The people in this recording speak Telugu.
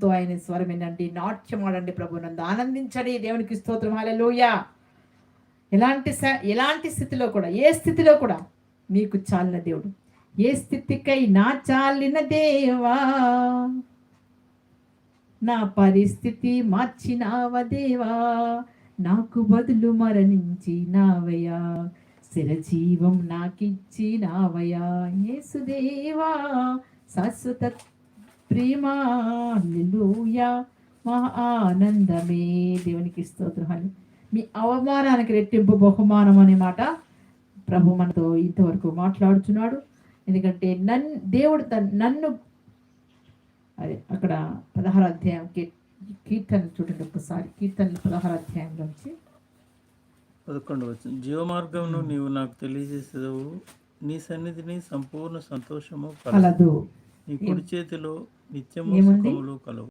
ఆనందంతో ఆయన స్వరం వినండి, నాట్యం ఆడండి, ప్రభునందు ఆనందించండి. దేవునికి స్తోత్రం, హల్లెలూయా. ఎలాంటి స్థితిలో కూడా, ఏ స్థితిలో కూడా మీకు చాలిన దేవుడు. ఏ స్థితికై నా చాలిన దేవా, నా పరిస్థితి మార్చినావ దేవా, నాకు బదులు మరణించినావయ్యా, స్థిరజీవం నాకిచ్చినావయ్యా, యేసుదేవా శాశ్వత ప్రేమ, హల్లెలూయా, మా ఆనందమే. దేవునికి స్తోత్రం. మీ అవమానానికి రెట్టింపు బహుమానం అనే మాట ప్రభు మనతో ఇంతవరకు మాట్లాడుచున్నాడు. ఎందుకంటే దేవుడు నన్ను అదే అక్కడ 16 అధ్యాయం కీర్తన చూడండి ఒకసారి. కీర్తన 16 అధ్యాయంలోంచి 11 వచనం. జీవమార్గమును నీవు నాకు తెలియజేసేదవు, నీ సన్నిధిని సంపూర్ణ సంతోషము కలదు, నీ కుడి చేతిలో నిత్యము సుఖములు కలవు.